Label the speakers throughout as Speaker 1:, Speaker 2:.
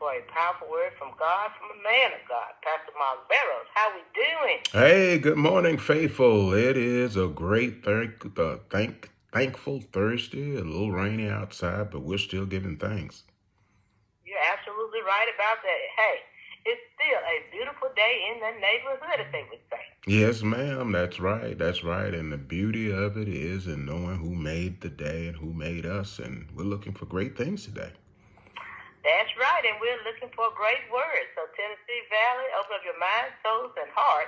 Speaker 1: for a powerful word from God, from a man of God, Pastor Mark Barrows. How we doing?
Speaker 2: Hey, good morning, faithful. It is a great thankful Thursday. A little rainy outside, but we're still giving thanks.
Speaker 1: You're absolutely right about that. Hey, it's still a beautiful day in the neighborhood, as they would say.
Speaker 2: Yes, ma'am. That's right. That's right. And the beauty of it is in knowing who made the day and who made us. And we're looking for great things today.
Speaker 1: That's right, and we're looking for a great word. So, Tennessee Valley, open up your mind, souls, and heart,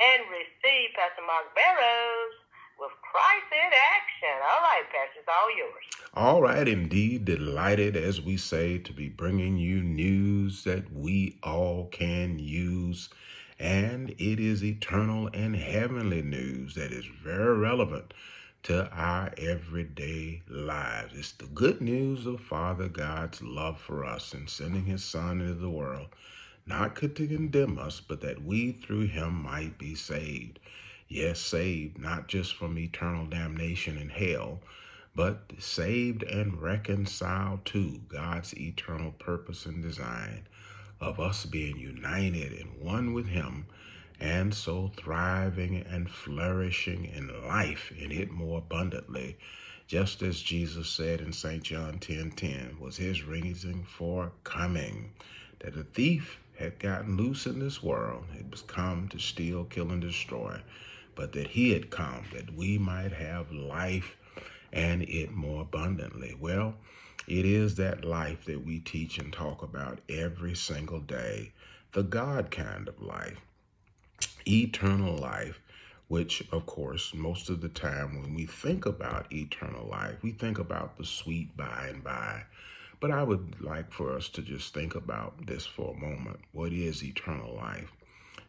Speaker 1: and receive Pastor Mark Barrows with Christ in action. All right, Pastor, it's all yours.
Speaker 2: All right, indeed, delighted, as we say, to be bringing you news that we all can use. And it is eternal and heavenly news that is very relevant to our everyday lives. It's the good news of Father God's love for us and sending his Son into the world, not to condemn us, but that we through him might be saved. Yes, saved, not just from eternal damnation in hell, but saved and reconciled to God's eternal purpose and design of us being united and one with him, and so thriving and flourishing in life in it more abundantly, just as Jesus said in St. John 10:10 was his reason for coming, that the thief had gotten loose in this world. It was come to steal, kill, and destroy, but that he had come that we might have life and it more abundantly. Well, it is that life that we teach and talk about every single day, the God kind of life, eternal life, which, of course, most of the time when we think about eternal life, we think about the sweet by and by. But I would like for us to just think about this for a moment. What is eternal life?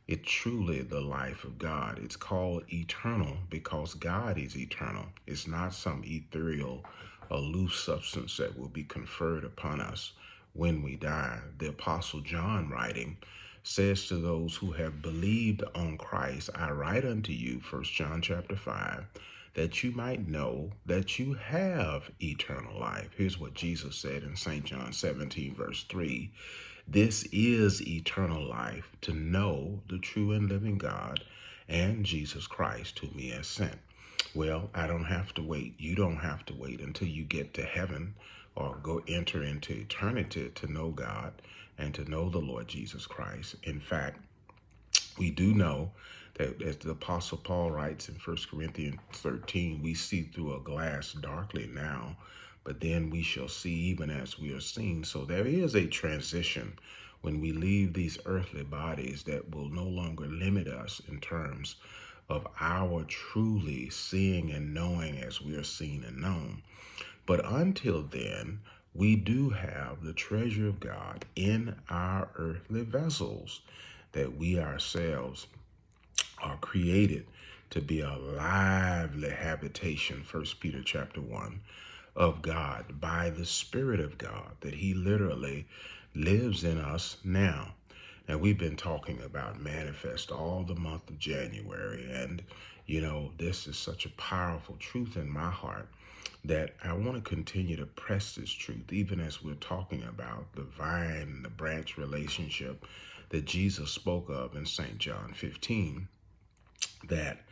Speaker 2: It's truly the life of God. It's called eternal because God is eternal. It's not some ethereal, loose substance that will be conferred upon us when we die. The Apostle John, writing, says to those who have believed on Christ, I write unto you, 1 John chapter 5, that you might know that you have eternal life. Here's what Jesus said in St. John 17, verse 3. This is eternal life, to know the true and living God and Jesus Christ, whom he has sent. Well, I don't have to wait. You don't have to wait until you get to heaven or go enter into eternity to know God and to know the Lord Jesus Christ. In fact, we do know that, as the Apostle Paul writes in 1 Corinthians 13, we see through a glass darkly now, but then we shall see even as we are seen. So there is a transition when we leave these earthly bodies that will no longer limit us in terms of our truly seeing and knowing as we are seen and known. But until then, we do have the treasure of God in our earthly vessels, that we ourselves are created to be a lively habitation, 1 Peter chapter 1, of God by the Spirit of God, that he literally lives in us now. And we've been talking about manifest all the month of January. And, this is such a powerful truth in my heart that I want to continue to press this truth, even as we're talking about the vine and the branch relationship that Jesus spoke of in St. John 15, that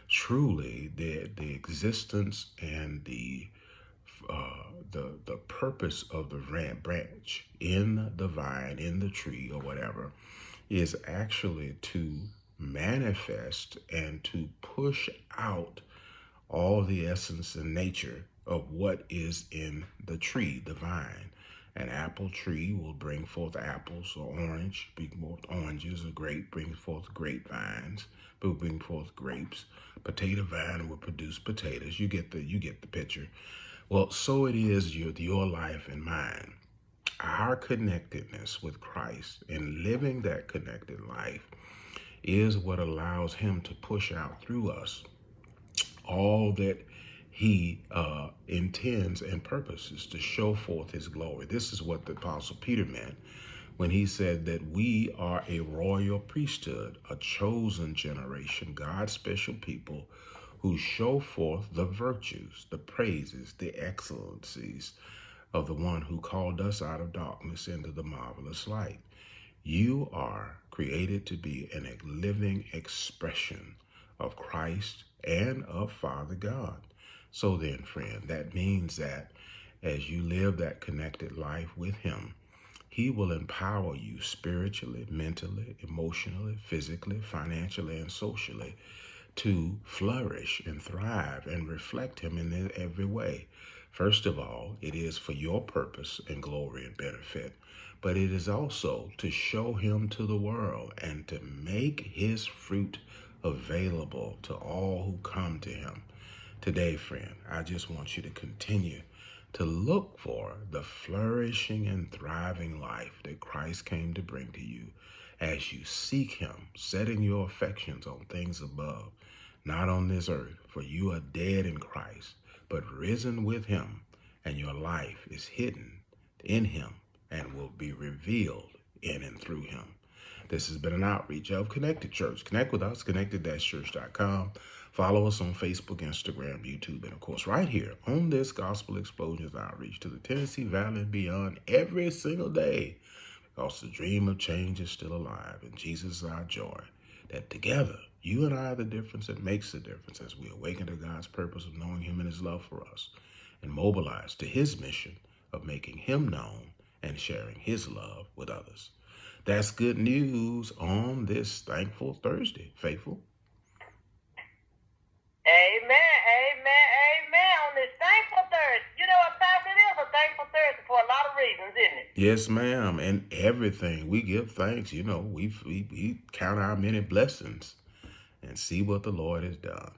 Speaker 2: truly the existence and the purpose of the branch in the vine, in the tree, or whatever, is actually to manifest and to push out all the essence and nature of what is in the tree, the vine. An apple tree will bring forth apples, or orange, bring forth oranges, a grape brings forth grapevines, will bring forth grapes. Potato vine will produce potatoes. You get the picture. Well, so it is your life and mine. Our connectedness with Christ and living that connected life is what allows him to push out through us all that he intends and purposes to show forth his glory. This is what the Apostle Peter meant when he said that we are a royal priesthood, a chosen generation, God's special people who show forth the virtues, the praises, the excellencies, of the one who called us out of darkness into the marvelous light. You are created to be a living expression of Christ and of Father God. So then, friend, that means that as you live that connected life with Him, He will empower you spiritually, mentally, emotionally, physically, financially, and socially to flourish and thrive and reflect Him in every way. First of all, it is for your purpose and glory and benefit, but it is also to show Him to the world and to make His fruit available to all who come to Him. Today, friend, I just want you to continue to look for the flourishing and thriving life that Christ came to bring to you as you seek Him, setting your affections on things above, not on this earth, for you are dead in Christ, but risen with Him, and your life is hidden in Him and will be revealed in and through Him. This has been an outreach of Connected Church. Connect with us, connected-church.com. Follow us on Facebook, Instagram, YouTube, and of course right here on this Gospel Explosions outreach to the Tennessee Valley and beyond every single day, because the dream of change is still alive and Jesus is our joy. That together, you and I are the difference that makes the difference as we awaken to God's purpose of knowing Him and His love for us and mobilize to His mission of making Him known and sharing His love with others. That's good news on this Thankful Thursday, faithful.
Speaker 1: Amen, amen, amen. On this Thankful Thursday. You know what time it is? A Thankful Thursday for a lot of reasons, isn't it?
Speaker 2: Yes, ma'am. And everything we give thanks. You know, we count our many blessings and see what the Lord has done.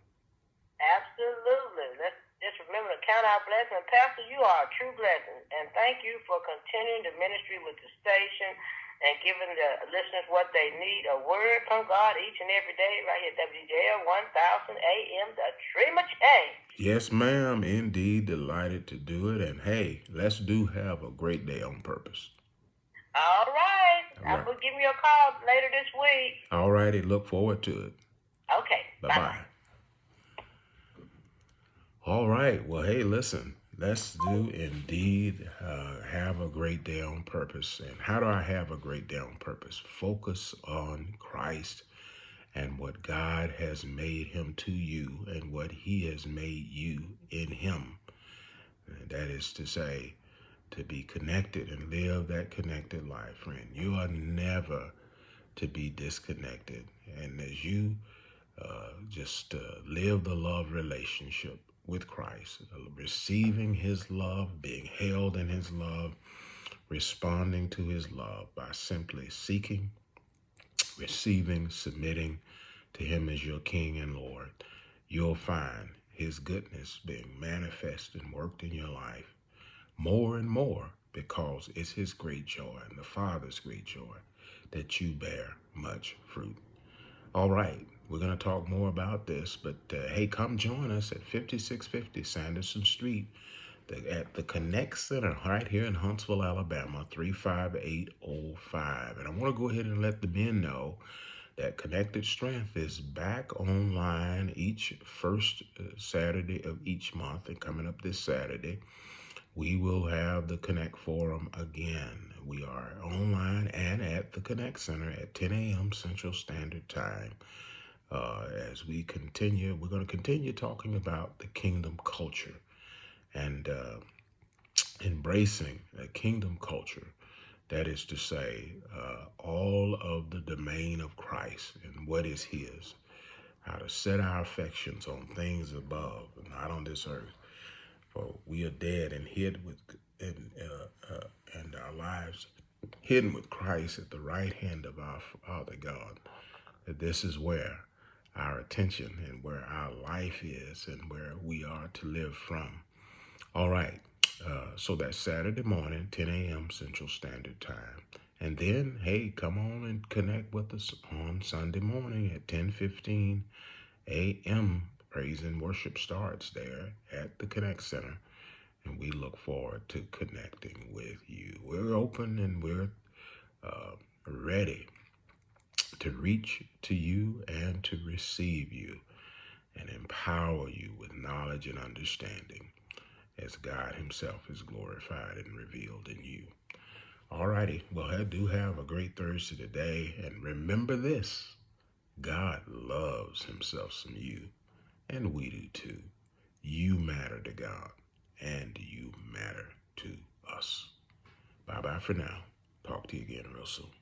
Speaker 1: Absolutely. Let's just remember to count our blessings. Pastor, you are a true blessing. And thank you for continuing the ministry with the station and giving the listeners what they need, a word from God each and every day, right here at WJL 1000 AM, the Dream of Change.
Speaker 2: Yes, ma'am. Indeed, delighted to do it. And hey, let's do have a great day on purpose.
Speaker 1: All right. I'm going to give you a call later this week.
Speaker 2: All righty. Look forward to it.
Speaker 1: Okay.
Speaker 2: Bye-bye. All right. Well, hey, listen. Let's do indeed have a great day on purpose. And how do I have a great day on purpose? Focus on Christ and what God has made Him to you and what He has made you in Him. And that is to say, to be connected and live that connected life, friend. You are never to be disconnected. And as you just live the love relationship with Christ, receiving His love, being held in His love, responding to His love by simply seeking, receiving, submitting to Him as your King and Lord, you'll find His goodness being manifested and worked in your life more and more, because it's His great joy and the Father's great joy that you bear much fruit. All right. We're going to talk more about this, but hey, come join us at 5650 Sanderson Street at the Connect Center right here in Huntsville, Alabama, 35805. And I want to go ahead and let the men know that Connected Strength is back online each first Saturday of each month. And coming up this Saturday, we will have the Connect Forum again. We are online and at the Connect Center at 10 a.m. Central Standard Time. As we continue, we're going to continue talking about the kingdom culture and embracing a kingdom culture. That is to say, all of the domain of Christ and what is His, how to set our affections on things above and not on this earth. For we are dead and hid with, and our lives hidden with Christ at the right hand of our Father God. That this is where our attention and where our life is and where we are to live from. All right. So that's Saturday morning, 10 a.m. Central Standard Time. And then, hey, come on and connect with us on Sunday morning at 10:15 a.m. Praise and worship starts there at the Connect Center. And we look forward to connecting with you. We're open and we're ready to reach to you and to receive you and empower you with knowledge and understanding as God himself is glorified and revealed in you. Alrighty, well, I do have a great Thursday today, and remember this, God loves himself some you, and we do too. You matter to God, and you matter to us. Bye-bye for now. Talk to you again real soon.